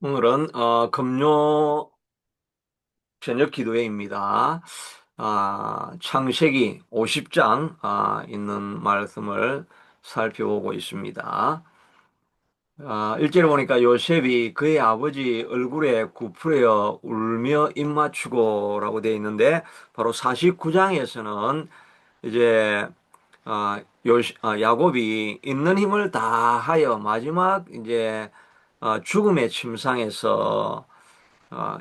오늘은 금요 저녁 기도회입니다. 창세기 50장 있는 말씀을 살펴보고 있습니다. 1절에 보니까 요셉이 그의 아버지 얼굴에 굽으려 울며 입맞추고라고 되어 있는데, 바로 49장에서는 이제 야곱이 있는 힘을 다하여 마지막 이제 죽음의 침상에서 아,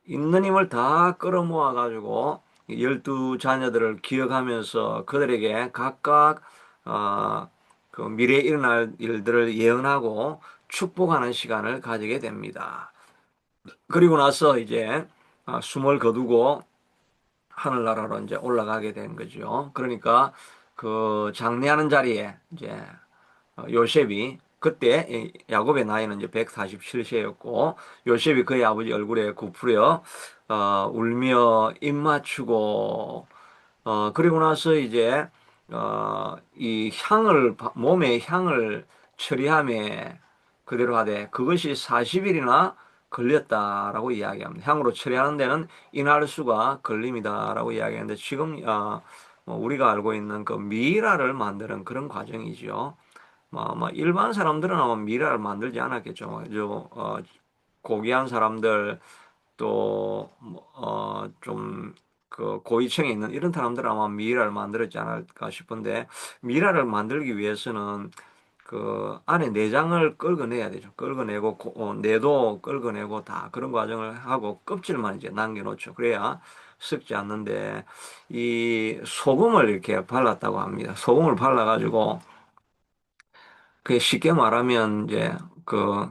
있는 힘을 다 끌어모아 가지고 12자녀들을 기억하면서 그들에게 각각 아, 그 미래에 일어날 일들을 예언하고 축복하는 시간을 가지게 됩니다. 그리고 나서 이제 숨을 거두고 하늘나라로 이제 올라가게 된 거죠. 그러니까 그 장례하는 자리에 이제 요셉이 그때 야곱의 나이는 이제 147세였고, 요셉이 그의 아버지 얼굴에 굽으려 울며 입맞추고, 그리고 나서 이제 이 향을 몸에 향을 처리함에 그대로 하되 그것이 40일이나 걸렸다라고 이야기합니다. 향으로 처리하는 데는 이날수가 걸림이다라고 이야기하는데, 지금 뭐 우리가 알고 있는 그 미라를 만드는 그런 과정이죠. 아마 일반 사람들은 아마 미라를 만들지 않았겠죠. 고귀한 사람들, 또, 좀, 그, 고위층에 있는 이런 사람들은 아마 미라를 만들었지 않을까 싶은데, 미라를 만들기 위해서는 그 안에 내장을 긁어내야 되죠. 긁어내고, 내도 긁어내고 다 그런 과정을 하고 껍질만 이제 남겨놓죠. 그래야 썩지 않는데, 이 소금을 이렇게 발랐다고 합니다. 소금을 발라가지고, 그 쉽게 말하면 이제 그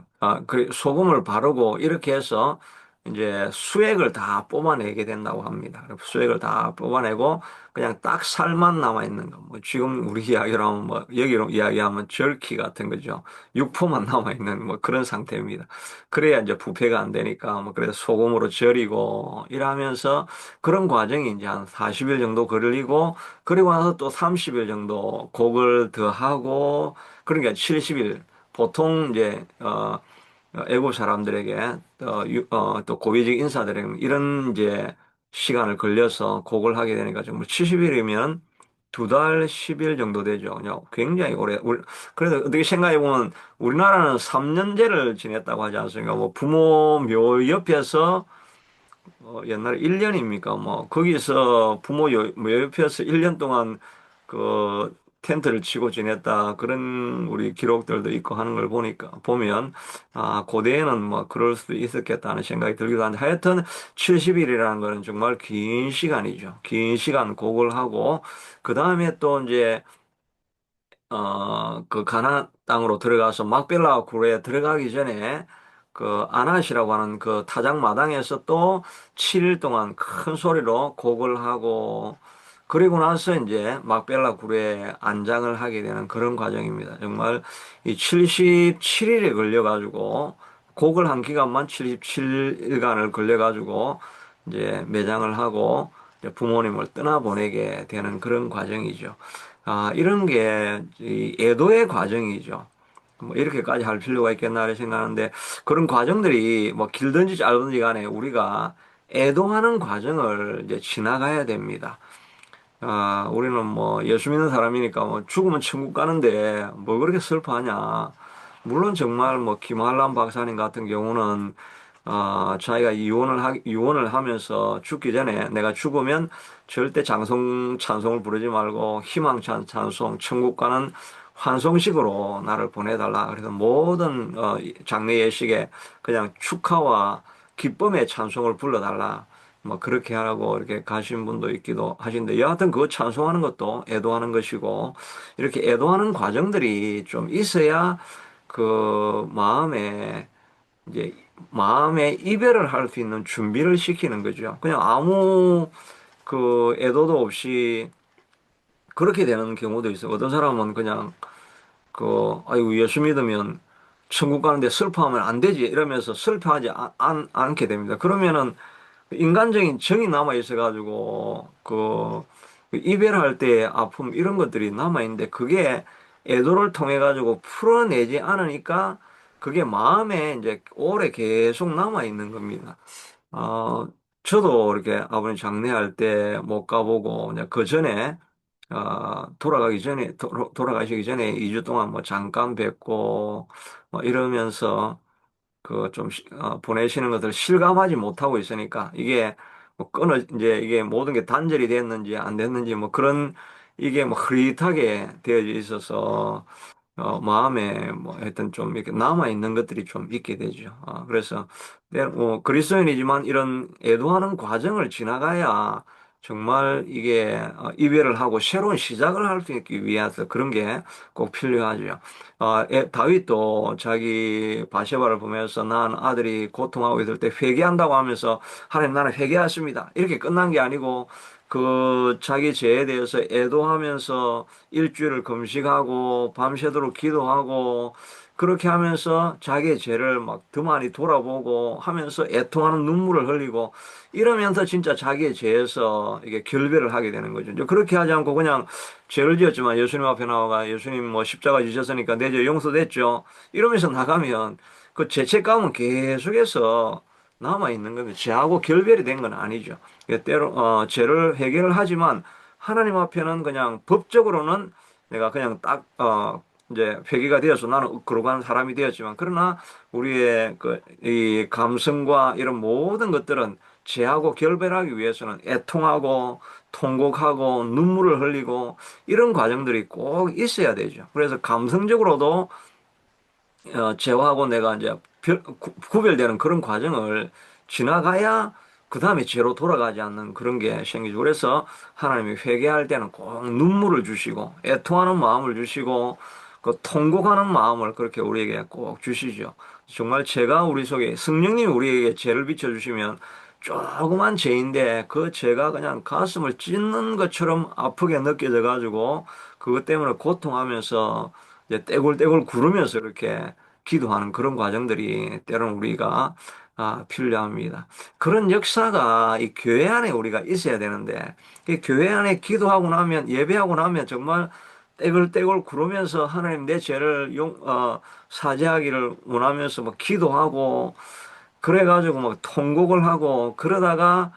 소금을 바르고 이렇게 해서 이제 수액을 다 뽑아내게 된다고 합니다. 수액을 다 뽑아내고 그냥 딱 살만 남아 있는 거. 뭐 지금 우리 이야기로 하면 뭐 여기로 이야기하면 절기 같은 거죠. 육포만 남아 있는 뭐 그런 상태입니다. 그래야 이제 부패가 안 되니까 뭐 그래서 소금으로 절이고 이러면서 그런 과정이 이제 한 40일 정도 걸리고, 그리고 나서 또 30일 정도 곡을 더 하고, 그러니까 70일. 보통 이제 애국 사람들에게 또 고위직 인사들에게 이런 이제 시간을 걸려서 곡을 하게 되니까 정말 70일이면 2달 10일 정도 되죠. 그냥 굉장히 오래. 그래서 어떻게 생각해 보면 우리나라는 3년제를 지냈다고 하지 않습니까? 뭐 부모 묘 옆에서 옛날에 1년입니까? 뭐, 거기서 뭐 옆에서 1년 동안 그 텐트를 치고 지냈다. 그런 우리 기록들도 있고 하는 걸 보면, 고대에는 뭐 그럴 수도 있었겠다는 생각이 들기도 한데, 하여튼 70일이라는 거는 정말 긴 시간이죠. 긴 시간 곡을 하고, 그 다음에 또 이제 그 가나안 땅으로 들어가서 막벨라 굴에 들어가기 전에 그 아낫이라고 하는 그 타작 마당에서 또 7일 동안 큰 소리로 곡을 하고, 그리고 나서 이제 막벨라 굴에 안장을 하게 되는 그런 과정입니다. 정말 이 77일에 걸려가지고 곡을 한 기간만 77일간을 걸려가지고 이제 매장을 하고 이제 부모님을 떠나보내게 되는 그런 과정이죠. 이런 게 이 애도의 과정이죠. 뭐 이렇게까지 할 필요가 있겠나 생각하는데, 그런 과정들이 뭐 길든지 짧든지 간에 우리가 애도하는 과정을 이제 지나가야 됩니다. 우리는 뭐 예수 믿는 사람이니까 뭐 죽으면 천국 가는데 뭐 그렇게 슬퍼하냐. 물론 정말 뭐 김한란 박사님 같은 경우는 자기가 유언을 하면서 죽기 전에 내가 죽으면 절대 찬송을 부르지 말고 찬송, 천국 가는 환송식으로 나를 보내달라. 그래서 모든 장례 예식에 그냥 축하와 기쁨의 찬송을 불러달라. 뭐 그렇게 하라고 이렇게 가신 분도 있기도 하신데, 여하튼 그거 찬송하는 것도 애도하는 것이고, 이렇게 애도하는 과정들이 좀 있어야 그 이제 마음의 이별을 할 수 있는 준비를 시키는 거죠. 그냥 아무 그 애도도 없이 그렇게 되는 경우도 있어요. 어떤 사람은 그냥 아이고, 예수 믿으면 천국 가는데 슬퍼하면 안 되지 이러면서 슬퍼하지 않게 됩니다. 그러면은 인간적인 정이 남아 있어가지고 그 이별할 때의 아픔 이런 것들이 남아 있는데, 그게 애도를 통해 가지고 풀어내지 않으니까 그게 마음에 이제 오래 계속 남아 있는 겁니다. 어, 저도 이렇게 아버님 장례할 때 못 가보고, 이제 그 전에, 돌아가기 전에, 돌아가시기 전에 2주 동안 뭐 잠깐 뵙고, 뭐 이러면서 그 좀, 보내시는 것을 실감하지 못하고 있으니까, 이게 뭐 이제 이게 모든 게 단절이 됐는지 안 됐는지 뭐 그런, 이게 뭐 흐릿하게 되어져 있어서, 마음에 뭐 하여튼 좀 이렇게 남아있는 것들이 좀 있게 되죠. 그래서 뭐 그리스도인이지만 이런 애도하는 과정을 지나가야 정말 이게 이별을 하고 새로운 시작을 할 수 있기 위해서 그런 게 꼭 필요하죠. 다윗도 자기 바세바를 보면서 난 아들이 고통하고 있을 때 회개한다고 하면서 하나님 나는 회개했습니다. 이렇게 끝난 게 아니고 그 자기 죄에 대해서 애도하면서 일주일을 금식하고 밤새도록 기도하고 그렇게 하면서 자기의 죄를 막 더 많이 돌아보고 하면서 애통하는 눈물을 흘리고 이러면서 진짜 자기의 죄에서 이게 결별을 하게 되는 거죠. 이제 그렇게 하지 않고 그냥 죄를 지었지만 예수님 앞에 나와가 예수님 뭐 십자가 지셨으니까 내 죄 용서됐죠. 이러면서 나가면 그 죄책감은 계속해서 남아 있는 겁니다. 죄하고 결별이 된 건 아니죠. 때로 죄를 해결을 하지만 하나님 앞에는 그냥 법적으로는 내가 그냥 딱 이제 회개가 되어서 나는 그러고 하는 사람이 되었지만 그러나 우리의 그 이 감성과 이런 모든 것들은 죄하고 결별하기 위해서는 애통하고 통곡하고 눈물을 흘리고 이런 과정들이 꼭 있어야 되죠. 그래서 감성적으로도 죄하고 내가 이제 구별되는 그런 과정을 지나가야 그 다음에 죄로 돌아가지 않는 그런 게 생기죠. 그래서 하나님이 회개할 때는 꼭 눈물을 주시고 애통하는 마음을 주시고 그 통곡하는 마음을 그렇게 우리에게 꼭 주시죠. 정말 죄가 우리 속에 성령님이 우리에게 죄를 비춰주시면 조그만 죄인데 그 죄가 그냥 가슴을 찢는 것처럼 아프게 느껴져 가지고 그것 때문에 고통하면서 이제 떼굴떼굴 구르면서 이렇게 기도하는 그런 과정들이 때로는 우리가 필요합니다. 그런 역사가 이 교회 안에 우리가 있어야 되는데 이 교회 안에 기도하고 나면 예배하고 나면 정말 떼굴떼굴 구르면서 하나님 내 죄를 사죄하기를 원하면서 막 기도하고 그래가지고 막 통곡을 하고 그러다가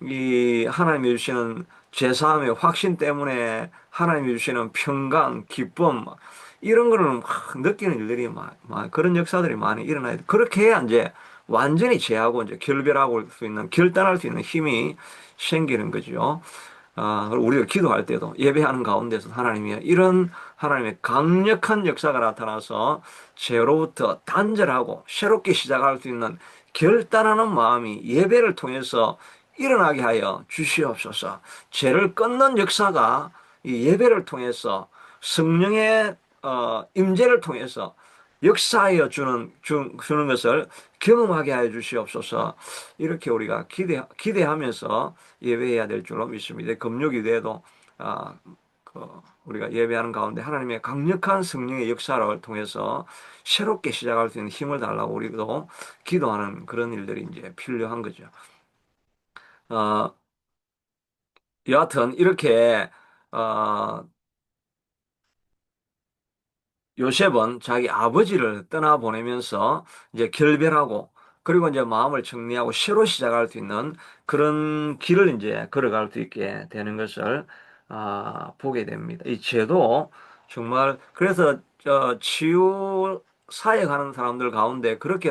이 하나님이 주시는 죄사함의 확신 때문에 하나님이 주시는 평강, 기쁨 이런 거를 막 느끼는 일들이 그런 역사들이 많이 일어나야 돼. 그렇게 해야 이제 완전히 죄하고 이제 결별하고 수 있는 결단할 수 있는 힘이 생기는 거죠. 그리고 우리가 기도할 때도 예배하는 가운데서 하나님이 이런 하나님의 강력한 역사가 나타나서 죄로부터 단절하고 새롭게 시작할 수 있는 결단하는 마음이 예배를 통해서 일어나게 하여 주시옵소서. 죄를 끊는 역사가 이 예배를 통해서 성령의 임재를 통해서 역사하여 주는 것을 경험하게 하여 주시옵소서. 이렇게 우리가 기대하면서 예배해야 될 줄로 믿습니다. 금요기도에도 아, 우리가 예배하는 가운데 하나님의 강력한 성령의 역사를 통해서 새롭게 시작할 수 있는 힘을 달라고 우리도 기도하는 그런 일들이 이제 필요한 거죠. 어, 여하튼 이렇게 어, 요셉은 자기 아버지를 떠나보내면서 이제 결별하고 그리고 이제 마음을 정리하고 새로 시작할 수 있는 그런 길을 이제 걸어갈 수 있게 되는 것을 보게 됩니다. 이 죄도 정말 그래서 치유 사역하는 사람들 가운데 그렇게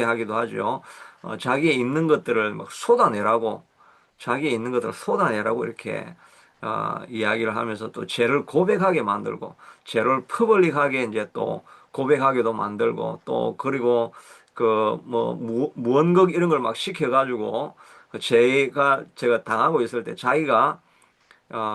하기도 하죠. 자기에 있는 것들을 막 쏟아내라고 자기에 있는 것들을 쏟아내라고 이렇게 이야기를 하면서 또 죄를 고백하게 만들고 죄를 퍼블릭하게 이제 또 고백하게도 만들고 또 그리고 그 뭐 무언극 이런 걸 막 시켜가지고 그 제가 당하고 있을 때 자기가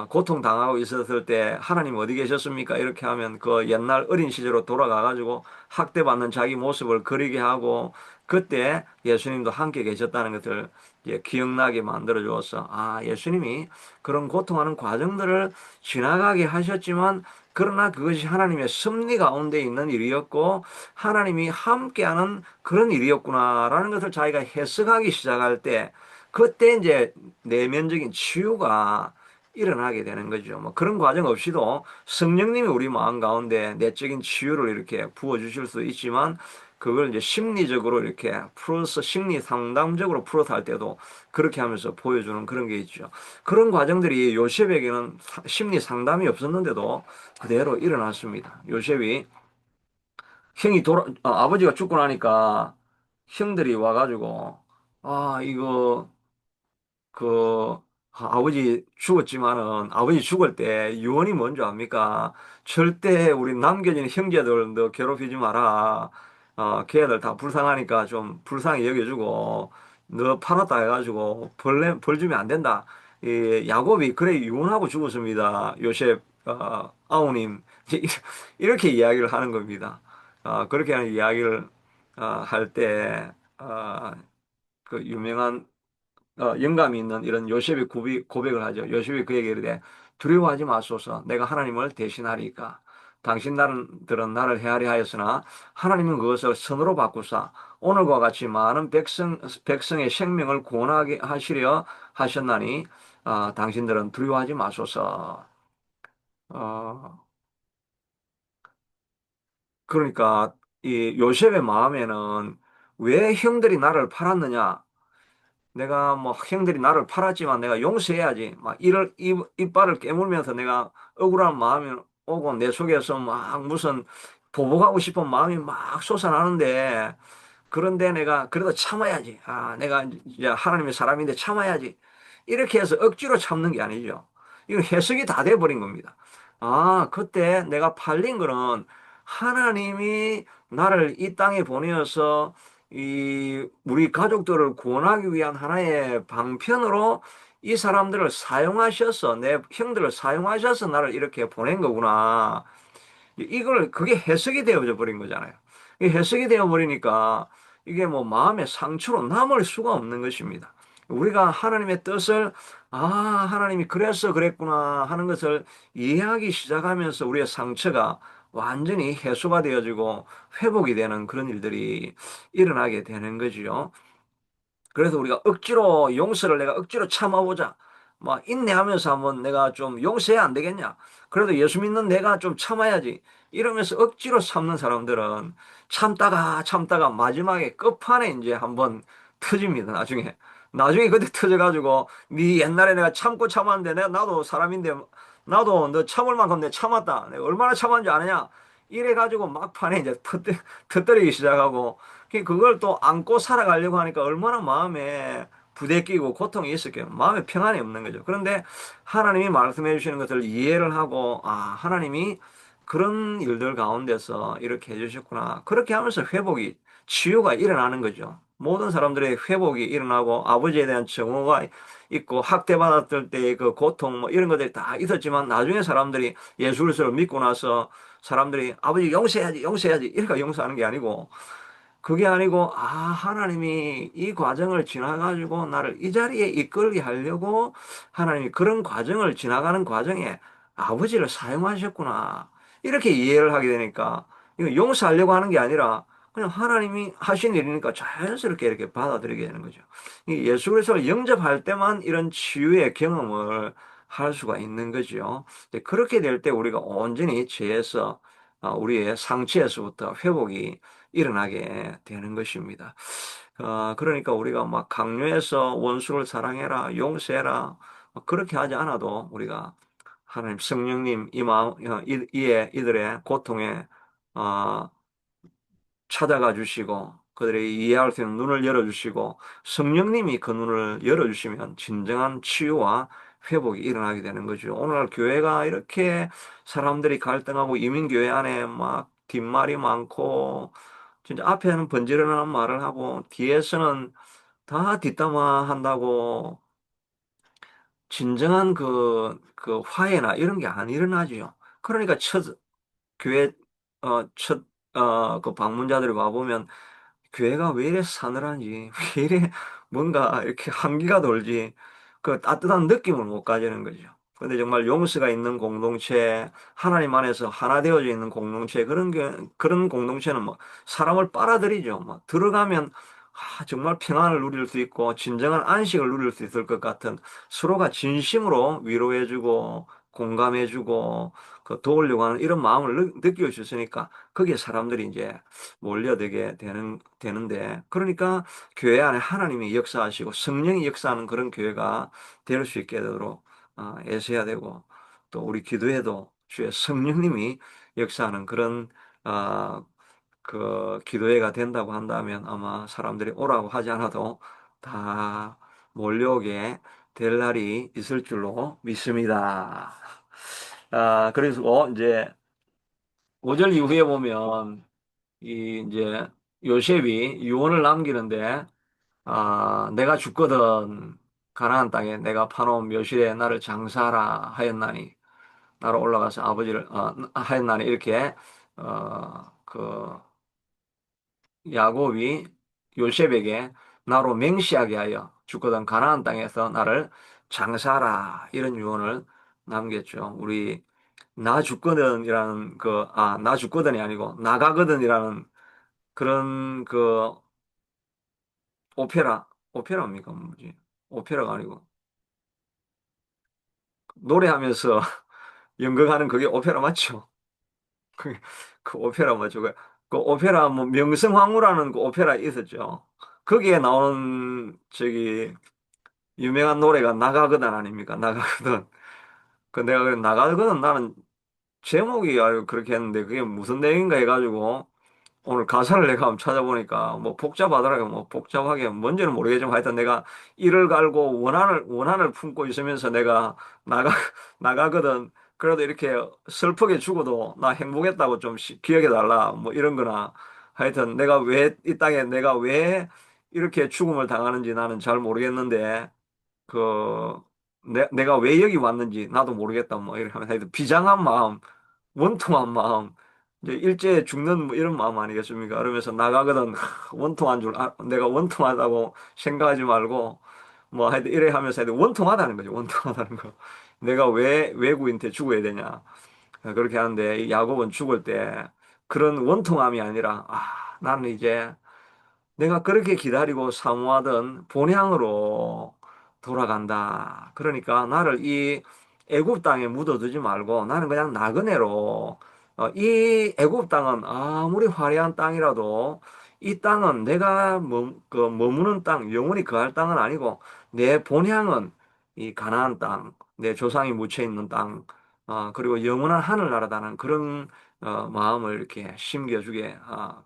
고통당하고 있었을 때 하나님 어디 계셨습니까? 이렇게 하면 그 옛날 어린 시절로 돌아가가지고 학대받는 자기 모습을 그리게 하고 그때 예수님도 함께 계셨다는 것을 이제 기억나게 만들어 주어서 예수님이 그런 고통하는 과정들을 지나가게 하셨지만 그러나 그것이 하나님의 섭리 가운데 있는 일이었고 하나님이 함께하는 그런 일이었구나라는 것을 자기가 해석하기 시작할 때 그때 이제 내면적인 치유가 일어나게 되는 거죠. 뭐 그런 과정 없이도 성령님이 우리 마음 가운데 내적인 치유를 이렇게 부어주실 수 있지만 그걸 이제 심리적으로 이렇게 풀어서 심리 상담적으로 풀어서 할 때도 그렇게 하면서 보여주는 그런 게 있죠. 그런 과정들이 요셉에게는 심리 상담이 없었는데도 그대로 일어났습니다. 요셉이 아버지가 죽고 나니까 형들이 와가지고 이거 그 아버지 죽었지만은 아버지 죽을 때 유언이 뭔지 압니까? 절대 우리 남겨진 형제들 너 괴롭히지 마라. 걔들 다 불쌍하니까 좀 불쌍히 여겨주고 너 팔았다 해가지고 벌 주면 안 된다. 이 야곱이 그래 유언하고 죽었습니다. 요셉 아우님 이렇게 이야기를 하는 겁니다. 그렇게 하는 이야기를 할 때, 그 유명한 영감이 있는 이런 요셉이 고백을 하죠. 요셉이 그에게 이르되 두려워하지 마소서. 내가 하나님을 대신하리까. 당신들은 나를 헤아려 하였으나 하나님은 그것을 선으로 바꾸사 오늘과 같이 많은 백성의 생명을 구원하게 하시려 하셨나니 당신들은 두려워하지 마소서. 어, 그러니까 이 요셉의 마음에는 왜 형들이 나를 팔았느냐? 내가 뭐 형들이 나를 팔았지만 내가 용서해야지. 막 이빨을 깨물면서 내가 억울한 마음이 오고 내 속에서 막 무슨 보복하고 싶은 마음이 막 솟아나는데 그런데 내가 그래도 참아야지. 내가 이제 하나님의 사람인데 참아야지. 이렇게 해서 억지로 참는 게 아니죠. 이거 해석이 다 돼버린 겁니다. 그때 내가 팔린 거는 하나님이 나를 이 땅에 보내어서 이 우리 가족들을 구원하기 위한 하나의 방편으로 이 사람들을 사용하셔서 내 형들을 사용하셔서 나를 이렇게 보낸 거구나. 이걸 그게 해석이 되어져 버린 거잖아요. 이게 해석이 되어 버리니까 이게 뭐 마음의 상처로 남을 수가 없는 것입니다. 우리가 하나님의 뜻을 하나님이 그래서 그랬구나 하는 것을 이해하기 시작하면서 우리의 상처가 완전히 해소가 되어지고 회복이 되는 그런 일들이 일어나게 되는 거지요. 그래서 우리가 억지로 용서를 내가 억지로 참아보자. 막 인내하면서 한번 내가 좀 용서해야 안 되겠냐? 그래도 예수 믿는 내가 좀 참아야지. 이러면서 억지로 참는 사람들은 참다가 마지막에 끝판에 이제 한번 터집니다. 나중에 그때 터져가지고 네 옛날에 내가 참고 참았는데 나도 사람인데 나도 너 참을 만큼 내가 참았다. 내가 얼마나 참았는지 아느냐? 이래가지고 막판에 이제 터뜨리기 시작하고 그걸 또 안고 살아가려고 하니까 얼마나 마음에 부대끼고 고통이 있었겠요. 마음에 평안이 없는 거죠. 그런데 하나님이 말씀해 주시는 것을 이해를 하고, 하나님이 그런 일들 가운데서 이렇게 해주셨구나. 그렇게 하면서 치유가 일어나는 거죠. 모든 사람들의 회복이 일어나고 아버지에 대한 증오가 있고 학대받았을 때의 그 고통 뭐 이런 것들이 다 있었지만 나중에 사람들이 예수 그리스도를 믿고 나서 사람들이 아버지 용서해야지 이렇게 용서하는 게 아니고 그게 아니고, 하나님이 이 과정을 지나가지고 나를 이 자리에 이끌게 하려고 하나님이 그런 과정을 지나가는 과정에 아버지를 사용하셨구나. 이렇게 이해를 하게 되니까, 이거 용서하려고 하는 게 아니라 그냥 하나님이 하신 일이니까 자연스럽게 이렇게 받아들이게 되는 거죠. 이 예수 그리스도를 영접할 때만 이런 치유의 경험을 할 수가 있는 거죠. 그렇게 될 때 우리가 온전히 죄에서, 우리의 상처에서부터 회복이 일어나게 되는 것입니다. 그러니까 우리가 막 강요해서 원수를 사랑해라, 용서해라, 그렇게 하지 않아도 우리가 하나님 성령님 이 마음, 이들의 고통에, 어, 찾아가 주시고 그들의 이해할 수 있는 눈을 열어주시고 성령님이 그 눈을 열어주시면 진정한 치유와 회복이 일어나게 되는 거죠. 오늘날 교회가 이렇게 사람들이 갈등하고 이민교회 안에 막 뒷말이 많고 진짜 앞에는 번지르르한 말을 하고 뒤에서는 다 뒷담화 한다고 진정한 그 화해나 이런 게 안 일어나죠. 그러니까 교회, 그 방문자들이 와보면 교회가 왜 이래 사늘한지, 왜 이래 뭔가 이렇게 한기가 돌지, 그 따뜻한 느낌을 못 가지는 거죠. 근데 정말 용서가 있는 공동체, 하나님 안에서 하나 되어져 있는 공동체, 그런 공동체는 뭐 사람을 빨아들이죠. 뭐 들어가면 정말 평안을 누릴 수 있고 진정한 안식을 누릴 수 있을 것 같은 서로가 진심으로 위로해주고 공감해주고 그 도우려고 하는 이런 마음을 느낄 수 있으니까 거기에 사람들이 이제 몰려들게 되는데 그러니까 교회 안에 하나님이 역사하시고 성령이 역사하는 그런 교회가 될 수 있게 되도록 애써야 되고 또 우리 기도에도 주의 성령님이 역사하는 그런 어, 그 기도회가 된다고 한다면 아마 사람들이 오라고 하지 않아도 다 몰려오게 될 날이 있을 줄로 믿습니다. 그래서 이제 5절 이후에 보면 이 이제 요셉이 유언을 남기는데 내가 죽거든 가나안 땅에 내가 파놓은 묘실에 나를 장사하라 하였나니 나로 올라가서 아버지를 하였나니 이렇게 그 야곱이 요셉에게 나로 맹세하게 하여 죽거든 가나안 땅에서 나를 장사하라 이런 유언을 남겼죠. 우리 나 죽거든이라는 나 죽거든이 아니고 나가거든이라는 그런 오페라입니까? 뭐지? 오페라가 아니고 노래하면서 연극하는 그게 오페라 맞죠? 그, 그 오페라 맞죠? 그 오페라 뭐 명성황후라는 그 오페라 있었죠. 거기에 나오는 유명한 노래가 나가거든 아닙니까? 나가거든. 그 내가 나가거든 나는 제목이 아유 그렇게 했는데 그게 무슨 내용인가 해가지고 오늘 가사를 내가 한번 찾아보니까 뭐 복잡하더라고요. 뭐 복잡하게 뭔지는 모르겠지만 하여튼 내가 이를 갈고 원한을 품고 있으면서 내가 나가 나가거든. 그래도 이렇게 슬프게 죽어도 나 행복했다고 좀 기억해 달라. 뭐 이런 거나 하여튼 내가 왜 이 땅에 내가 왜 이렇게 죽음을 당하는지 나는 잘 모르겠는데 그 내가 왜 여기 왔는지 나도 모르겠다 뭐 이렇게 하면서 하여튼 비장한 마음 원통한 마음 이제 일제에 죽는 뭐 이런 마음 아니겠습니까? 그러면서 나가거든 원통한 줄 내가 원통하다고 생각하지 말고 뭐 하여튼 이래 하면서 하여튼 원통하다는 거죠. 원통하다는 거. 내가 왜 외국인한테 죽어야 되냐. 그렇게 하는데 이 야곱은 죽을 때 그런 원통함이 아니라 나는 이제 내가 그렇게 기다리고 사모하던 본향으로 돌아간다. 그러니까 나를 이 애굽 땅에 묻어두지 말고 나는 그냥 나그네로 이 애굽 땅은 아무리 화려한 땅이라도 이 땅은 내가 머무는 땅, 영원히 거할 땅은 아니고 내 본향은 이 가나안 땅, 내 조상이 묻혀 있는 땅, 그리고 영원한 하늘나라다는 그런 마음을 이렇게 심겨주게,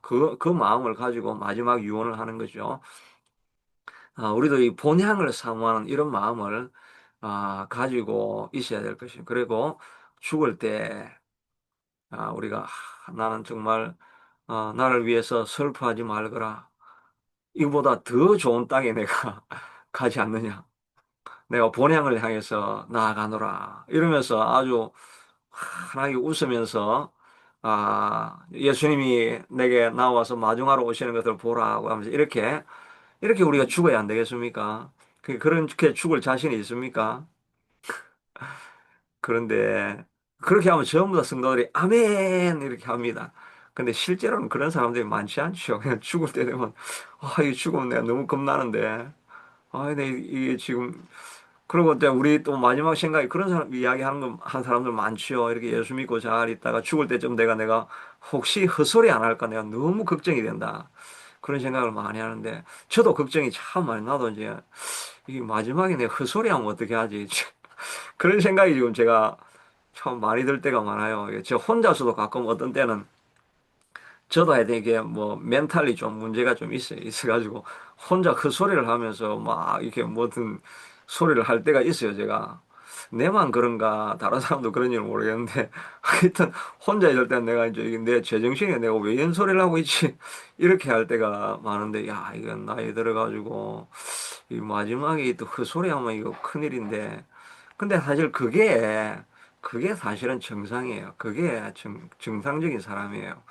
그 마음을 가지고 마지막 유언을 하는 거죠. 우리도 이 본향을 사모하는 이런 마음을, 가지고 있어야 될 것이요. 그리고 죽을 때, 우리가, 나는 정말, 나를 위해서 슬퍼하지 말거라. 이보다 더 좋은 땅에 내가 가지 않느냐. 내가 본향을 향해서 나아가노라. 이러면서 아주 환하게 웃으면서 예수님이 내게 나와서 마중하러 오시는 것을 보라고 하면서 이렇게 우리가 죽어야 안 되겠습니까? 그렇게 죽을 자신이 있습니까? 그런데 그렇게 하면 전부 다 성도들이 아멘 이렇게 합니다. 근데 실제로는 그런 사람들이 많지 않죠. 그냥 죽을 때 되면 이 죽으면 내가 너무 겁나는데 내 이게 지금 그리고 또 우리 또 마지막 생각에 그런 사람 이야기하는 한 사람들 많지요. 이렇게 예수 믿고 잘 있다가 죽을 때쯤 내가 혹시 헛소리 안 할까 내가 너무 걱정이 된다. 그런 생각을 많이 하는데 저도 걱정이 참 많이 나도 이제 이게 마지막에 내가 헛소리 하면 어떻게 하지? 그런 생각이 지금 제가 참 많이 들 때가 많아요. 저 혼자서도 가끔 어떤 때는 저도 해야 되게 뭐 멘탈이 좀 문제가 좀 있어가지고 혼자 그 소리를 하면서 막 이렇게 뭐든 소리를 할 때가 있어요, 제가. 내만 그런가 다른 사람도 그런지는 모르겠는데 하여튼 혼자 있을 때는 내가 이제 이게 내 제정신에 내가 왜 이런 소리를 하고 있지 이렇게 할 때가 많은데 야 이건 나이 들어가지고 이 마지막에 또 그 소리 하면 이거 큰일인데 근데 사실 그게 사실은 정상이에요. 그게 정상적인 사람이에요.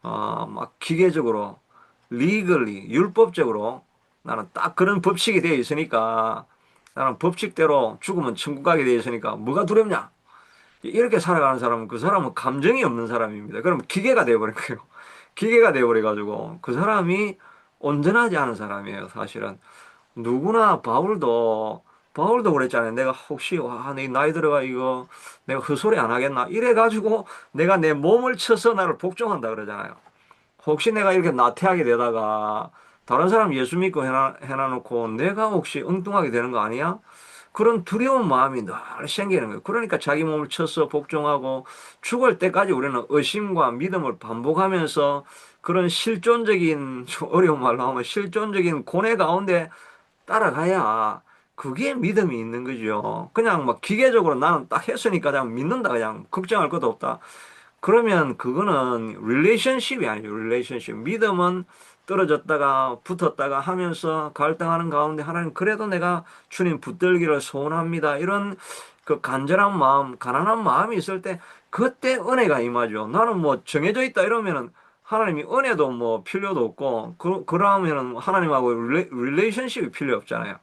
막 기계적으로, 리글리, 율법적으로 나는 딱 그런 법칙이 되어 있으니까 나는 법칙대로 죽으면 천국 가게 되어 있으니까 뭐가 두렵냐? 이렇게 살아가는 사람은 그 사람은 감정이 없는 사람입니다. 그럼 기계가 되어버린 거예요. 기계가 되어버려가지고 그 사람이 온전하지 않은 사람이에요, 사실은. 누구나 바울도 그랬잖아요. 내가 혹시 와, 내 나이 들어가 이거 내가 헛소리 안 하겠나? 이래 가지고 내가 내 몸을 쳐서 나를 복종한다 그러잖아요. 혹시 내가 이렇게 나태하게 되다가 다른 사람 예수 믿고 해놔놓고 내가 혹시 엉뚱하게 되는 거 아니야? 그런 두려운 마음이 늘 생기는 거예요. 그러니까 자기 몸을 쳐서 복종하고 죽을 때까지 우리는 의심과 믿음을 반복하면서 그런 실존적인, 좀 어려운 말로 하면 실존적인 고뇌 가운데 따라가야 그게 믿음이 있는 거죠. 그냥 막 기계적으로 나는 딱 했으니까 그냥 믿는다. 그냥 걱정할 것도 없다. 그러면 그거는 릴레이션십이 아니죠. 릴레이션십. 믿음은 떨어졌다가 붙었다가 하면서 갈등하는 가운데 하나님 그래도 내가 주님 붙들기를 소원합니다. 이런 그 간절한 마음, 가난한 마음이 있을 때 그때 은혜가 임하죠. 나는 뭐 정해져 있다 이러면은 하나님이 은혜도 뭐 필요도 없고 그러면은 하나님하고 릴레이션십이 필요 없잖아요.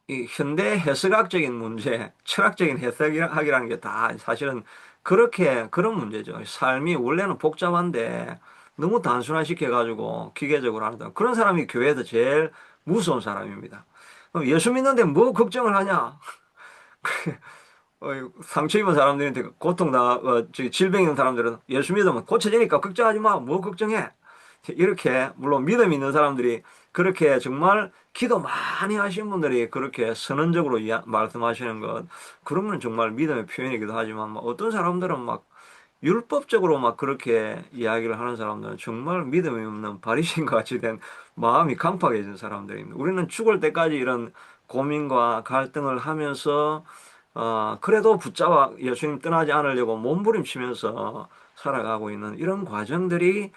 이 현대 해석학적인 문제, 철학적인 해석학이라는 게 다 사실은 그렇게 그런 문제죠. 삶이 원래는 복잡한데 너무 단순화시켜가지고 기계적으로 한다. 그런 사람이 교회에서 제일 무서운 사람입니다. 그럼 예수 믿는데 뭐 걱정을 하냐? 상처 입은 사람들한테 질병 있는 사람들은 예수 믿으면 고쳐지니까 걱정하지 마. 뭐 걱정해? 이렇게, 물론 믿음 있는 사람들이 그렇게 정말 기도 많이 하신 분들이 그렇게 선언적으로 말씀하시는 것, 그러면 정말 믿음의 표현이기도 하지만, 뭐 어떤 사람들은 막 율법적으로 막 그렇게 이야기를 하는 사람들은 정말 믿음이 없는 바리새인 같이 된 마음이 강팍해진 사람들입니다. 우리는 죽을 때까지 이런 고민과 갈등을 하면서 그래도 붙잡아 예수님 떠나지 않으려고 몸부림치면서 살아가고 있는 이런 과정들이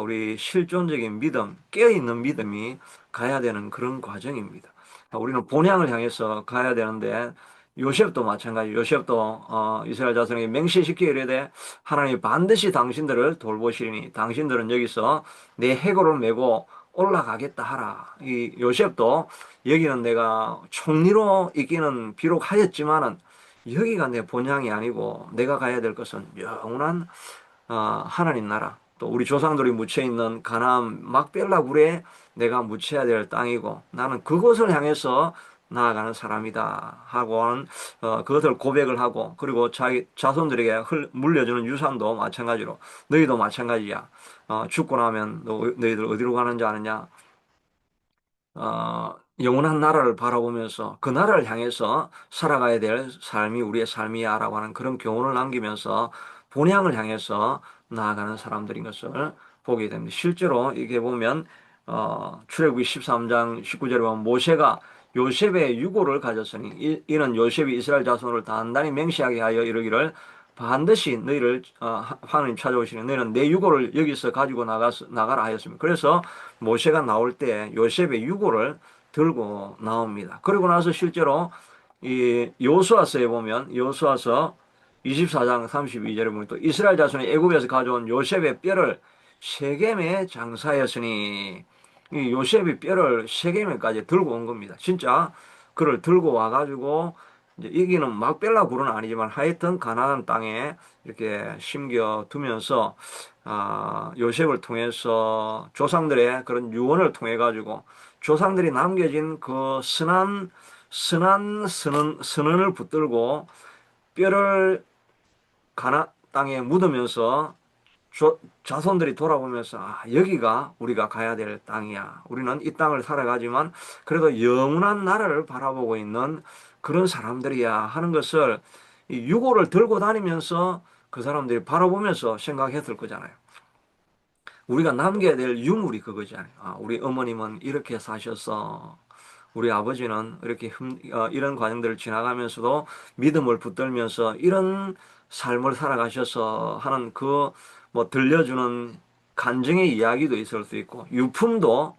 우리 실존적인 믿음, 깨어있는 믿음이 가야 되는 그런 과정입니다. 우리는 본향을 향해서 가야 되는데 요셉도 마찬가지. 요셉도 이스라엘 자손에게 맹세시키게 이르되 하나님이 반드시 당신들을 돌보시리니 당신들은 여기서 내 해골을 메고 올라가겠다 하라. 이 요셉도 여기는 내가 총리로 있기는 비록 하였지만은 여기가 내 본향이 아니고 내가 가야 될 것은 영원한 하나님 나라, 또 우리 조상들이 묻혀 있는 가나안 막벨라 굴에 내가 묻혀야 될 땅이고 나는 그곳을 향해서 나아가는 사람이다 하고는 그것을 고백을 하고 그리고 자기 자손들에게 물려주는 유산도 마찬가지로 너희도 마찬가지야. 죽고 나면 너희들 어디로 가는지 아느냐? 영원한 나라를 바라보면서 그 나라를 향해서 살아가야 될 삶이 우리의 삶이야라고 하는 그런 교훈을 남기면서 본향을 향해서 나아가는 사람들인 것을 보게 됩니다. 실제로 이게 보면 출애굽기 13장 19절에 보면 모세가 요셉의 유고를 가졌으니 이는 요셉이 이스라엘 자손을 단단히 맹세하게 하여 이르기를 반드시 너희를 하나님 찾아오시는 너희는 내 유고를 여기서 가지고 나가라 하였습니다. 그래서 모세가 나올 때 요셉의 유고를 들고 나옵니다. 그리고 나서 실제로 이 여호수아서에 보면 여호수아서 24장 32절에 보면 또 이스라엘 자손이 애굽에서 가져온 요셉의 뼈를 세겜에 장사하였으니 이 요셉의 뼈를 세겜에까지 들고 온 겁니다. 진짜 그를 들고 와가지고 이제 여기는 막벨라 굴은 아니지만 하여튼 가나안 땅에 이렇게 심겨 두면서 요셉을 통해서 조상들의 그런 유언을 통해 가지고 조상들이 남겨진 그 선한 선언을 붙들고 뼈를 가나 땅에 묻으면서 자손들이 돌아보면서 여기가 우리가 가야 될 땅이야. 우리는 이 땅을 살아가지만 그래도 영원한 나라를 바라보고 있는 그런 사람들이야 하는 것을 이 유고를 들고 다니면서 그 사람들이 바라보면서 생각했을 거잖아요. 우리가 남겨야 될 유물이 그거잖아요. 우리 어머님은 이렇게 사셔서 우리 아버지는 이렇게 이런 과정들을 지나가면서도 믿음을 붙들면서 이런 삶을 살아가셔서 하는 그 뭐 들려주는 간증의 이야기도 있을 수 있고 유품도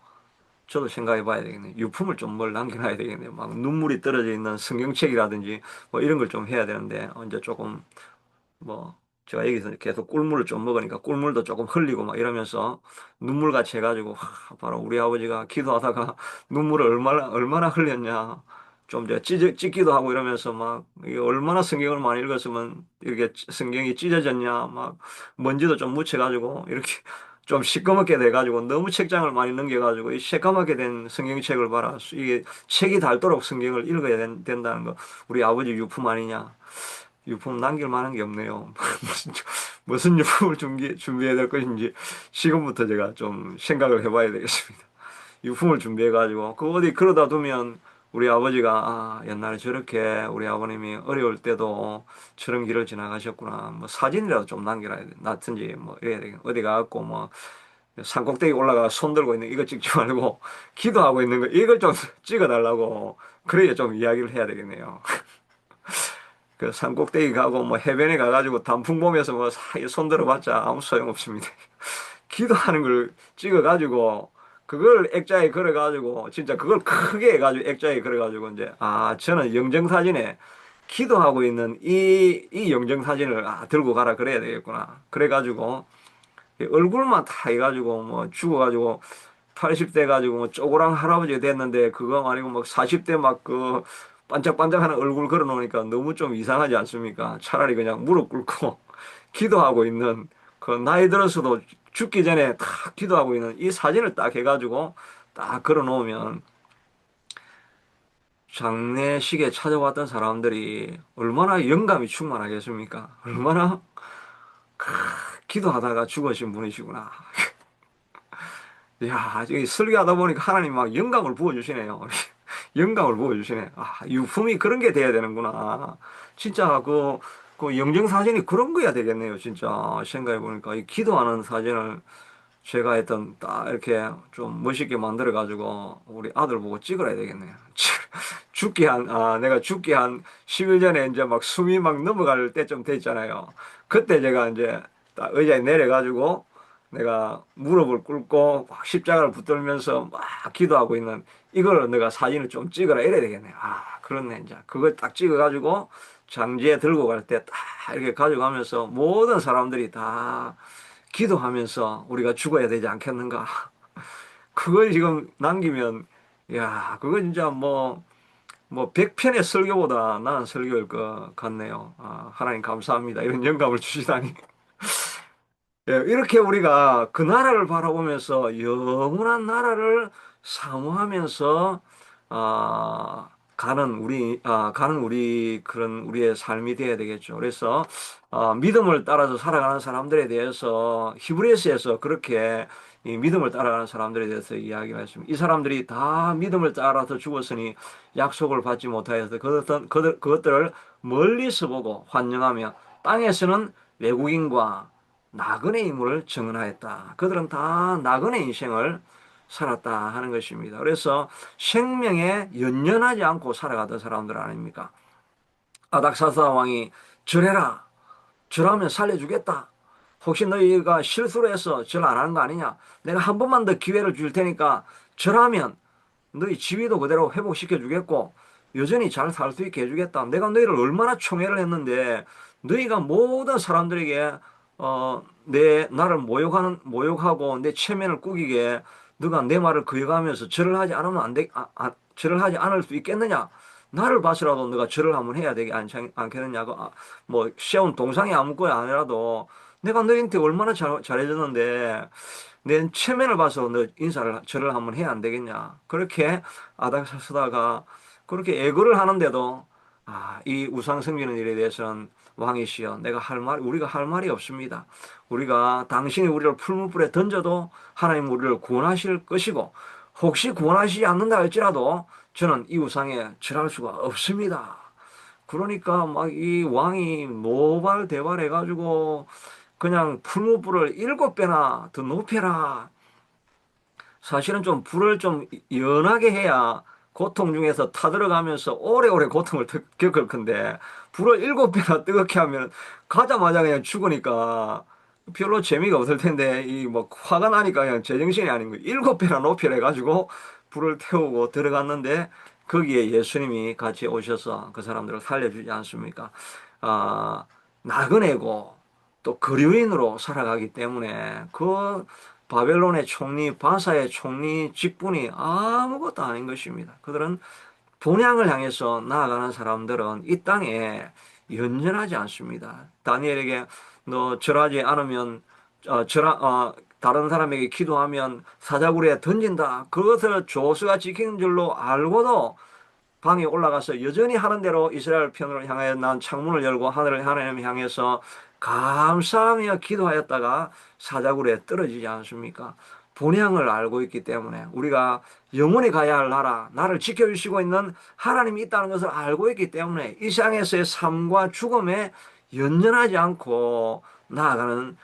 저도 생각해 봐야 되겠네요. 유품을 좀 뭘 남겨놔야 되겠네요. 막 눈물이 떨어져 있는 성경책이라든지 뭐 이런 걸 좀 해야 되는데 이제 조금 뭐 제가 여기서 계속 꿀물을 좀 먹으니까 꿀물도 조금 흘리고 막 이러면서 눈물같이 해가지고 바로 우리 아버지가 기도하다가 눈물을 얼마나 흘렸냐 좀 이제 찢기도 하고 이러면서 막 이게 얼마나 성경을 많이 읽었으면 이렇게 성경이 찢어졌냐 막 먼지도 좀 묻혀가지고 이렇게 좀 시꺼멓게 돼가지고 너무 책장을 많이 넘겨가지고 이 새까맣게 된 성경책을 봐라. 이게 책이 닳도록 성경을 읽어야 된다는 거. 우리 아버지 유품 아니냐? 유품 남길 만한 게 없네요. 무슨, 무슨 유품을 준비해야 될 것인지 지금부터 제가 좀 생각을 해봐야 되겠습니다. 유품을 준비해가지고, 그 어디 그러다 두면 우리 아버지가, 아, 옛날에 저렇게 우리 아버님이 어려울 때도 저런 길을 지나가셨구나. 뭐 사진이라도 좀 남겨놔야 돼. 놔든지 뭐 이래야 되겠 어디 가갖고 뭐 산꼭대기 올라가 손 들고 있는 이거 찍지 말고 기도하고 있는 거 이걸 좀 찍어달라고 그래야 좀 이야기를 해야 되겠네요. 그 산꼭대기 가고 뭐 해변에 가가지고 단풍 보면서 뭐 손 들어봤자 아무 소용없습니다. 기도하는 걸 찍어가지고 그걸 액자에 걸어가지고 진짜 그걸 크게 해가지고 액자에 걸어가지고 이제 아 저는 영정사진에 기도하고 있는 이 영정사진을 들고 가라 그래야 되겠구나. 그래가지고 얼굴만 다 해가지고 뭐 죽어가지고 80대 가지고 뭐 쪼그랑 할아버지가 됐는데 그거 아니고 막 40대 막 그 반짝반짝하는 얼굴 걸어놓으니까 너무 좀 이상하지 않습니까? 차라리 그냥 무릎 꿇고 기도하고 있는 그 나이 들어서도 죽기 전에 딱 기도하고 있는 이 사진을 딱 해가지고 딱 걸어놓으면 장례식에 찾아왔던 사람들이 얼마나 영감이 충만하겠습니까? 얼마나 크, 기도하다가 죽으신 분이시구나. 이야, 저기 설교하다 보니까 하나님 막 영감을 부어주시네요. 영감을 부어주시네. 아, 유품이 그런 게 돼야 되는구나. 진짜 그 영정사진이 그런 거야 되겠네요. 진짜 생각해보니까 이 기도하는 사진을 제가 했던 딱 이렇게 좀 멋있게 만들어가지고 우리 아들 보고 찍어야 되겠네요. 내가 죽기 한 10일 전에 이제 막 숨이 막 넘어갈 때쯤 됐잖아요. 그때 제가 이제 딱 의자에 내려가지고 내가 무릎을 꿇고 막 십자가를 붙들면서 막 기도하고 있는 이걸 내가 사진을 좀 찍어라 이래야 되겠네. 아, 그렇네. 이제 그걸 딱 찍어가지고 장지에 들고 갈 때 딱 이렇게 가져가면서 모든 사람들이 다 기도하면서 우리가 죽어야 되지 않겠는가. 그걸 지금 남기면, 야, 그거 진짜 뭐 100편의 설교보다 나은 설교일 것 같네요. 아, 하나님 감사합니다. 이런 영감을 주시다니. 예, 이렇게 우리가 그 나라를 바라보면서 영원한 나라를 사모하면서 가는 우리 그런 우리의 삶이 되어야 되겠죠. 그래서 믿음을 따라서 살아가는 사람들에 대해서 히브리서에서 그렇게 이 믿음을 따라가는 사람들에 대해서 이야기를 했습니다. 이 사람들이 다 믿음을 따라서 죽었으니 약속을 받지 못하여서 그것들을 멀리서 보고 환영하며 땅에서는 외국인과 나그네 임무를 정언하였다. 그들은 다 나그네 인생을 살았다 하는 것입니다. 그래서 생명에 연연하지 않고 살아가던 사람들 아닙니까? 아닥사스다 왕이 절해라. 절하면 살려주겠다. 혹시 너희가 실수로 해서 절 안 하는 거 아니냐? 내가 한 번만 더 기회를 줄 테니까 절하면 너희 지위도 그대로 회복시켜 주겠고 여전히 잘 살 수 있게 해주겠다. 내가 너희를 얼마나 총애를 했는데 너희가 모든 사람들에게 내 나를 모욕하고 내 체면을 꾸기게 너가 내 말을 거역하면서 절을 하지 않으면 절을 하지 않을 수 있겠느냐? 나를 봐서라도 너가 절을 한번 해야 되지 않겠느냐고 뭐 세운 동상이 아무거나 아니라도 내가 너희한테 얼마나 잘해줬는데 내 체면을 봐서 너 절을 한번 해야 안 되겠냐? 그렇게 아닥사스다가 그렇게 애거를 하는데도 이 우상 섬기는 일에 대해서는 왕이시여 우리가 할 말이 없습니다. 우리가 당신이 우리를 풀무불에 던져도 하나님 우리를 구원하실 것이고 혹시 구원하시지 않는다 할지라도 저는 이 우상에 절할 수가 없습니다. 그러니까 막 이 왕이 노발대발해가지고 그냥 풀무불을 7배나 더 높여라. 사실은 좀 불을 좀 연하게 해야 고통 중에서 타들어가면서 오래오래 고통을 겪을 건데 불을 7배나 뜨겁게 하면 가자마자 그냥 죽으니까 별로 재미가 없을 텐데 이 뭐 화가 나니까 그냥 제정신이 아닌 거예요. 7배나 높이를 해가지고 불을 태우고 들어갔는데 거기에 예수님이 같이 오셔서 그 사람들을 살려주지 않습니까? 나그네고 또 거류인으로 살아가기 때문에 그 바벨론의 총리, 바사의 총리 직분이 아무것도 아닌 것입니다. 그들은 본향을 향해서 나아가는 사람들은 이 땅에 연연하지 않습니다. 다니엘에게 너 절하지 않으면 다른 사람에게 기도하면 사자굴에 던진다. 그것을 조수가 지키는 줄로 알고도 방에 올라가서 여전히 하는 대로 이스라엘 편으로 향하여 난 창문을 열고 하늘을 하나님 향해서 감사하며 기도하였다가 사자굴에 떨어지지 않습니까? 본향을 알고 있기 때문에 우리가 영원히 가야 할 나라, 나를 지켜주시고 있는 하나님이 있다는 것을 알고 있기 때문에 이 세상에서의 삶과 죽음에 연연하지 않고 나아가는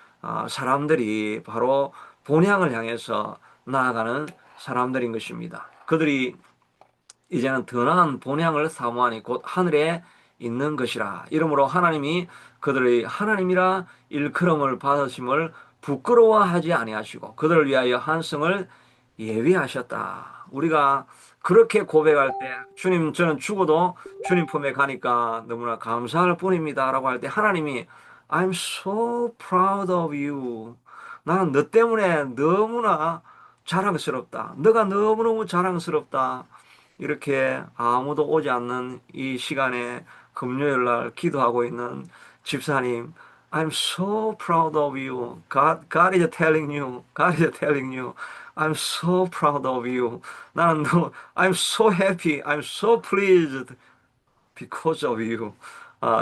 사람들이 바로 본향을 향해서 나아가는 사람들인 것입니다. 그들이 이제는 더 나은 본향을 사모하니 곧 하늘에 있는 것이라. 이러므로 하나님이 그들의 하나님이라 일컬음을 받으심을 부끄러워하지 아니하시고 그들을 위하여 한 성을 예비하셨다. 우리가 그렇게 고백할 때 주님 저는 죽어도 주님 품에 가니까 너무나 감사할 뿐입니다 라고 할 때 하나님이 I'm so proud of you. 나는 너 때문에 너무나 자랑스럽다. 너가 너무너무 자랑스럽다. 이렇게 아무도 오지 않는 이 시간에 금요일 날 기도하고 있는 집사님, I'm so proud of you. God is telling you. God is telling you. I'm so proud of you. 나는 I'm so happy. I'm so pleased because of you.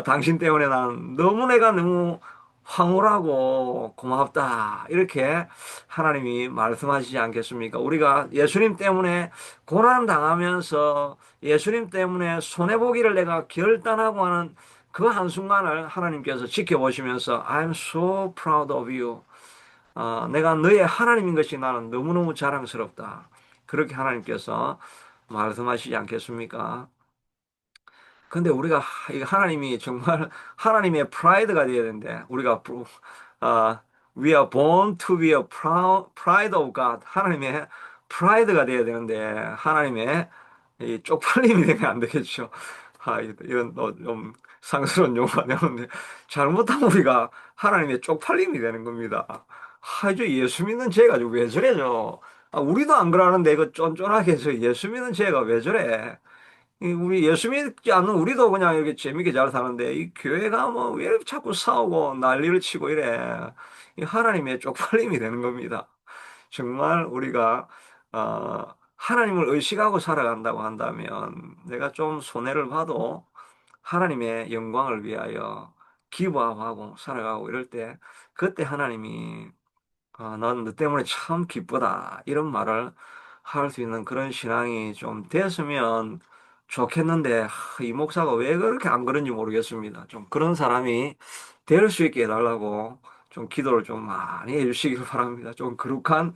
당신 때문에 난 너무 내가 너무 황홀하고 고맙다. 이렇게 하나님이 말씀하시지 않겠습니까? 우리가 예수님 때문에 고난 당하면서 예수님 때문에 손해보기를 내가 결단하고 하는 그 한순간을 하나님께서 지켜보시면서 I'm so proud of you. 내가 너의 하나님인 것이 나는 너무너무 자랑스럽다. 그렇게 하나님께서 말씀하시지 않겠습니까? 근데 우리가 하나님이 정말 하나님의 프라이드가 되어야 되는데 우리가 아, we are born to be a pride of God. 하나님의 프라이드가 되어야 되는데 하나님의 이 쪽팔림이 되면 안 되겠죠. 이런 좀 상스러운 용어가 되는데 잘못하면 우리가 하나님의 쪽팔림이 되는 겁니다. 저 예수 믿는 죄 가지고 왜 저래죠? 우리도 안 그러는데 이거 쫀쫀하게 해서 예수 믿는 죄가 왜 저래? 우리 예수 믿지 않는 우리도 그냥 이렇게 재밌게 잘 사는데 이 교회가 뭐 왜 자꾸 싸우고 난리를 치고 이래. 이 하나님의 쪽팔림이 되는 겁니다. 정말 우리가 하나님을 의식하고 살아간다고 한다면 내가 좀 손해를 봐도 하나님의 영광을 위하여 기부하고 살아가고 이럴 때 그때 하나님이 난 너 때문에 참 기쁘다. 이런 말을 할 수 있는 그런 신앙이 좀 됐으면 좋겠는데, 이 목사가 왜 그렇게 안 그런지 모르겠습니다. 좀 그런 사람이 될 수 있게 해달라고 좀 기도를 좀 많이 해주시길 바랍니다. 좀 거룩한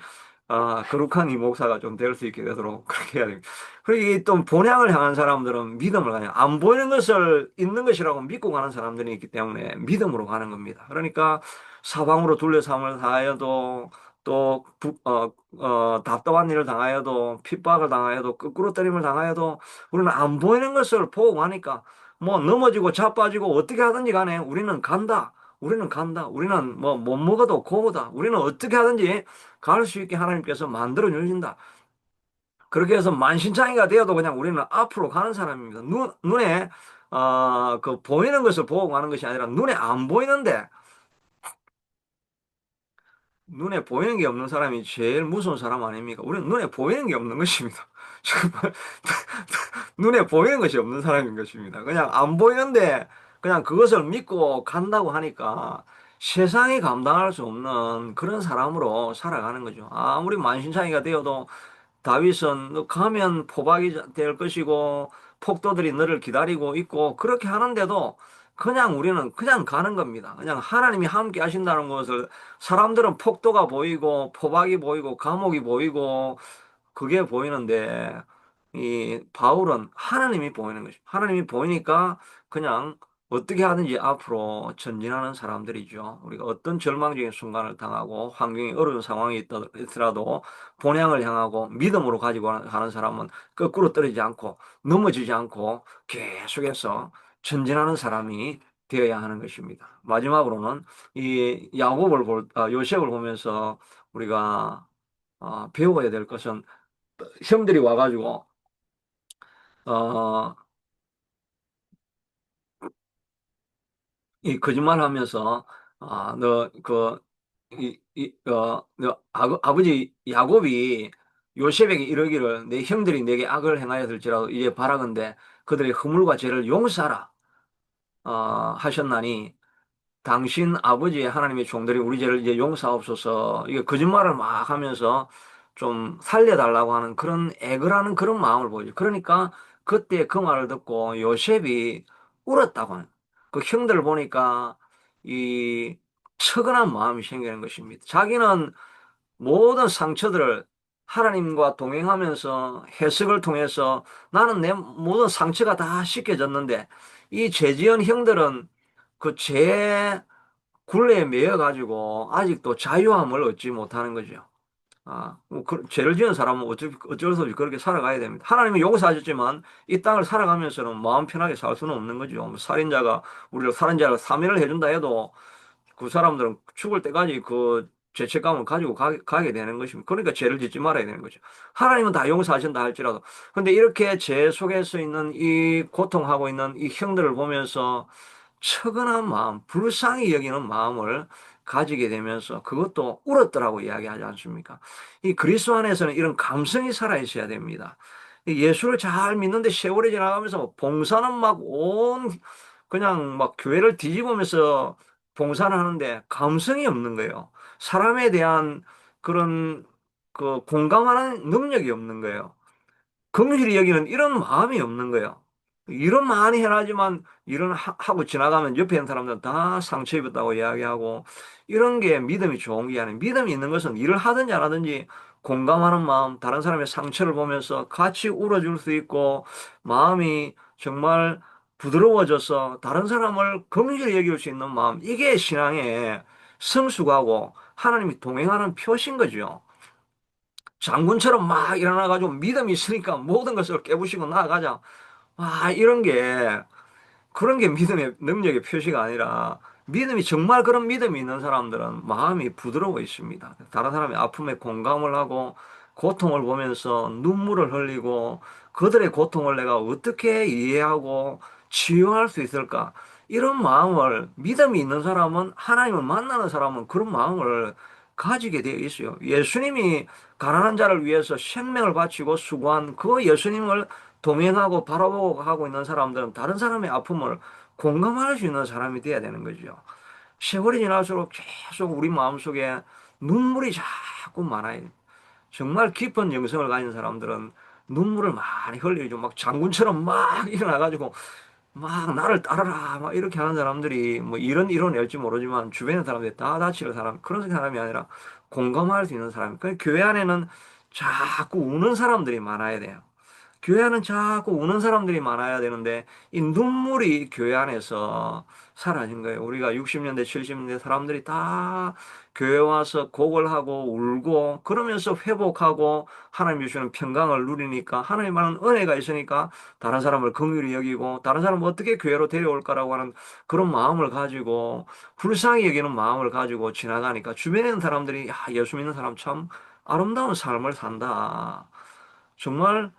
이 목사가 좀 될 수 있게 되도록 그렇게 해야 됩니다. 그리고 이또 본향을 향한 사람들은 믿음을 가냐. 안 보이는 것을 있는 것이라고 믿고 가는 사람들이 있기 때문에 믿음으로 가는 겁니다. 그러니까 사방으로 둘러싸임을 당하여도 또 답답한 일을 당하여도 핍박을 당하여도 거꾸로 때림을 당하여도 우리는 안 보이는 것을 보고 가니까 뭐 넘어지고 자빠지고 어떻게 하든지 간에 우리는 간다. 우리는 간다. 우리는 뭐 못 먹어도 고우다. 우리는 어떻게 하든지 갈 수 있게 하나님께서 만들어 주신다. 그렇게 해서 만신창이가 되어도 그냥 우리는 앞으로 가는 사람입니다. 눈에 그 보이는 것을 보고 가는 것이 아니라 눈에 안 보이는데 눈에 보이는 게 없는 사람이 제일 무서운 사람 아닙니까? 우리는 눈에 보이는 게 없는 것입니다. 정말 눈에 보이는 것이 없는 사람인 것입니다. 그냥 안 보이는데 그냥 그것을 믿고 간다고 하니까 세상이 감당할 수 없는 그런 사람으로 살아가는 거죠. 아무리 만신창이가 되어도 다윗은 너 가면 포박이 될 것이고 폭도들이 너를 기다리고 있고 그렇게 하는데도 그냥 우리는 그냥 가는 겁니다. 그냥 하나님이 함께 하신다는 것을 사람들은 폭도가 보이고 포박이 보이고 감옥이 보이고 그게 보이는데 이 바울은 하나님이 보이는 것이 하나님이 보이니까 그냥 어떻게 하든지 앞으로 전진하는 사람들이죠. 우리가 어떤 절망적인 순간을 당하고 환경이 어려운 상황이 있더라도 본향을 향하고 믿음으로 가지고 가는 사람은 거꾸로 떨어지지 않고 넘어지지 않고 계속해서 전진하는 사람이 되어야 하는 것입니다. 마지막으로는 이 요셉을 보면서 우리가 배워야 될 것은 형들이 와가지고 어, 이 거짓말하면서 너 그 아버지 야곱이 요셉에게 이러기를 내 형들이 내게 악을 행하였을지라도 이제 바라건대 그들의 허물과 죄를 용서하라 하셨나니 당신 아버지의 하나님의 종들이 우리 죄를 이제 용서하옵소서. 이게 거짓말을 막 하면서 좀 살려달라고 하는 그런 애걸하는 그런 마음을 보이죠. 그러니까 그때 그 말을 듣고 요셉이 울었다고 하는. 그 형들을 보니까 이 처근한 마음이 생기는 것입니다. 자기는 모든 상처들을 하나님과 동행하면서 해석을 통해서 나는 내 모든 상처가 다 씻겨졌는데 이 죄지은 형들은 그죄 굴레에 매여 가지고 아직도 자유함을 얻지 못하는 거죠. 죄를 지은 사람은 어쩔 수 없이 그렇게 살아가야 됩니다. 하나님은 용서하셨지만 이 땅을 살아가면서는 마음 편하게 살 수는 없는 거죠. 뭐 살인자가 우리를 살인자를 사면을 해준다 해도 그 사람들은 죽을 때까지 그 죄책감을 가지고 게 되는 것입니다. 그러니까 죄를 짓지 말아야 되는 거죠. 하나님은 다 용서하신다 할지라도. 근데 이렇게 죄 속에서 있는 이 고통하고 있는 이 형들을 보면서 처근한 마음, 불쌍히 여기는 마음을 가지게 되면서 그것도 울었더라고 이야기하지 않습니까? 이 그리스도 안에서는 이런 감성이 살아 있어야 됩니다. 이 예수를 잘 믿는데 세월이 지나가면서 봉사는 막 그냥 막 교회를 뒤집으면서 봉사를 하는데 감성이 없는 거예요. 사람에 대한 그런 그 공감하는 능력이 없는 거예요. 긍휼히 여기는 이런 마음이 없는 거예요. 일은 많이 해라지만 일은 하고 지나가면 옆에 있는 사람들은 다 상처 입었다고 이야기하고 이런 게 믿음이 좋은 게 아니에요. 믿음이 있는 것은 일을 하든지 안 하든지 공감하는 마음, 다른 사람의 상처를 보면서 같이 울어줄 수 있고 마음이 정말 부드러워져서 다른 사람을 긍휼히 여길 수 있는 마음, 이게 신앙의 성숙하고 하나님이 동행하는 표시인 거죠. 장군처럼 막 일어나가지고 믿음이 있으니까 모든 것을 깨부시고 나아가자. 이런 게, 그런 게 믿음의 능력의 표시가 아니라, 믿음이 정말 그런 믿음이 있는 사람들은 마음이 부드러워 있습니다. 다른 사람의 아픔에 공감을 하고, 고통을 보면서 눈물을 흘리고, 그들의 고통을 내가 어떻게 이해하고 치유할 수 있을까? 이런 마음을, 믿음이 있는 사람은, 하나님을 만나는 사람은 그런 마음을 가지게 되어 있어요. 예수님이 가난한 자를 위해서 생명을 바치고 수고한 그 예수님을 동행하고 바라보고 하고 있는 사람들은 다른 사람의 아픔을 공감할 수 있는 사람이 돼야 되는 거죠. 세월이 지날수록 계속 우리 마음속에 눈물이 자꾸 많아요. 정말 깊은 영성을 가진 사람들은 눈물을 많이 흘리죠. 막 장군처럼 막 일어나가지고 막 나를 따르라 막 이렇게 하는 사람들이 뭐 이런 이론일지 모르지만 주변의 사람들이 다 다치는 사람 그런 사람이 아니라 공감할 수 있는 사람. 그 교회 안에는 자꾸 우는 사람들이 많아야 돼요. 교회 안은 자꾸 우는 사람들이 많아야 되는데 이 눈물이 교회 안에서 사라진 거예요. 우리가 60년대, 70년대 사람들이 다 교회 와서 곡을 하고 울고 그러면서 회복하고 하나님 주시는 평강을 누리니까 하나님만은 은혜가 있으니까 다른 사람을 긍휼히 여기고 다른 사람을 어떻게 교회로 데려올까라고 하는 그런 마음을 가지고 불쌍히 여기는 마음을 가지고 지나가니까 주변에 있는 사람들이 예수 믿는 사람 참 아름다운 삶을 산다. 정말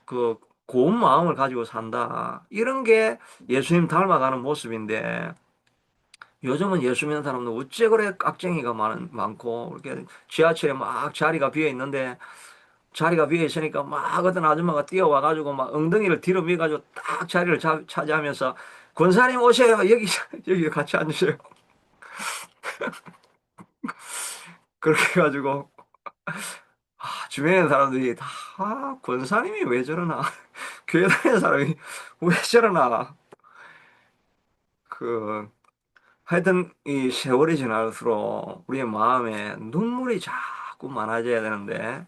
그 고운 마음을 가지고 산다. 이런 게 예수님 닮아가는 모습인데 요즘은 예수 믿는 사람들 어째 그래 깍쟁이가 많고 이렇게 지하철에 막 자리가 비어 있는데 자리가 비어 있으니까 막 어떤 아줌마가 뛰어와 가지고 막 엉덩이를 뒤로 밀어 가지고 딱 자리를 차지하면서 권사님 오세요. 여기 여기 같이 앉으세요. 그렇게 해가지고 주변에 있는 사람들이 다 권사님이 왜 저러나 교회 다니는 사람이 왜 저러나 그 하여튼 이 세월이 지날수록 우리의 마음에 눈물이 자꾸 많아져야 되는데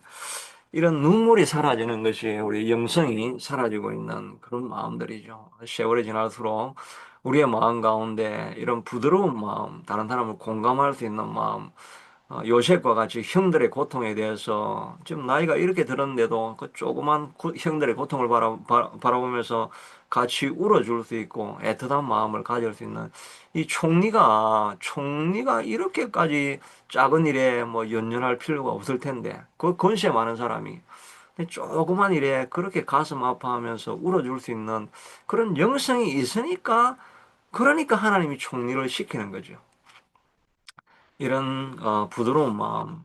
이런 눈물이 사라지는 것이 우리 영성이 사라지고 있는 그런 마음들이죠. 세월이 지날수록 우리의 마음 가운데 이런 부드러운 마음, 다른 사람을 공감할 수 있는 마음, 요셉과 같이 형들의 고통에 대해서 지금 나이가 이렇게 들었는데도 그 조그만 형들의 고통을 바라보면서 같이 울어줄 수 있고 애틋한 마음을 가질 수 있는 이 총리가 이렇게까지 작은 일에 뭐 연연할 필요가 없을 텐데 그 권세 많은 사람이 조그만 일에 그렇게 가슴 아파하면서 울어줄 수 있는 그런 영성이 있으니까 그러니까 하나님이 총리를 시키는 거죠. 이런 부드러운 마음,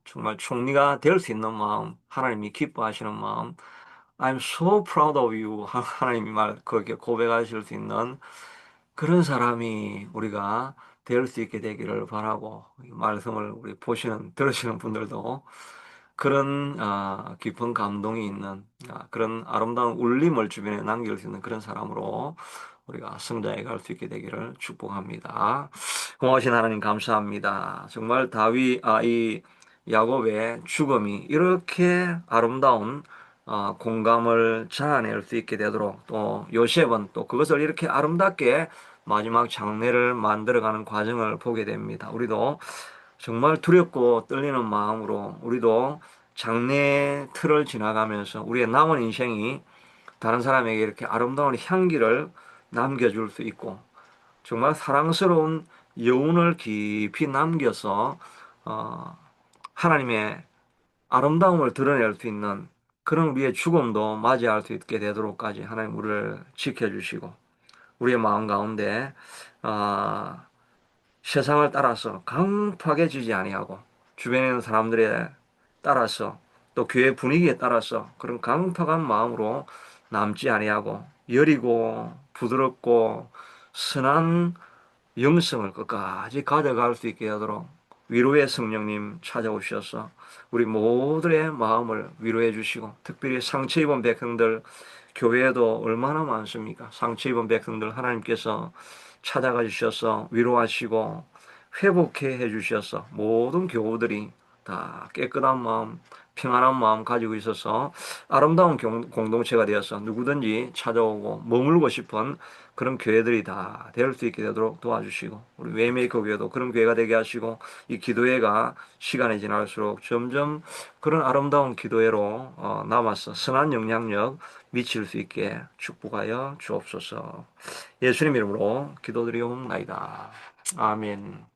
정말 총리가 될 수 있는 마음, 하나님이 기뻐하시는 마음, I'm so proud of you. 하나님이 그렇게 고백하실 수 있는 그런 사람이 우리가 될 수 있게 되기를 바라고, 이 말씀을 우리 들으시는 분들도 그런 깊은 감동이 있는 그런 아름다운 울림을 주변에 남길 수 있는 그런 사람으로 우리가 성장해 갈 수 있게 되기를 축복합니다. 고마우신 하나님 감사합니다. 정말 이 야곱의 죽음이 이렇게 아름다운 공감을 자아낼 수 있게 되도록, 또 요셉은 또 그것을 이렇게 아름답게 마지막 장례를 만들어가는 과정을 보게 됩니다. 우리도 정말 두렵고 떨리는 마음으로 우리도 장래 틀을 지나가면서 우리의 남은 인생이 다른 사람에게 이렇게 아름다운 향기를 남겨줄 수 있고, 정말 사랑스러운 여운을 깊이 남겨서 어, 하나님의 아름다움을 드러낼 수 있는 그런 우리의 죽음도 맞이할 수 있게 되도록까지 하나님 우리를 지켜주시고, 우리의 마음 가운데 어, 세상을 따라서 강팍해지지 아니하고, 주변에 있는 사람들에 따라서 또 교회 분위기에 따라서 그런 강팍한 마음으로 남지 아니하고 여리고 부드럽고 선한 영성을 끝까지 가져갈 수 있게 하도록 위로의 성령님 찾아오셔서 우리 모두의 마음을 위로해 주시고, 특별히 상처 입은 백성들, 교회에도 얼마나 많습니까? 상처 입은 백성들 하나님께서 찾아가 주셔서 위로하시고 회복해 해 주셔서 모든 교우들이 다 깨끗한 마음, 평안한 마음 가지고 있어서 아름다운 공동체가 되어서 누구든지 찾아오고 머물고 싶은 그런 교회들이 다 될 수 있게 되도록 도와주시고, 우리 웨이메이커 교회도 그런 교회가 되게 하시고, 이 기도회가 시간이 지날수록 점점 그런 아름다운 기도회로 남아서 선한 영향력 미칠 수 있게 축복하여 주옵소서. 예수님 이름으로 기도드리옵나이다. 아멘.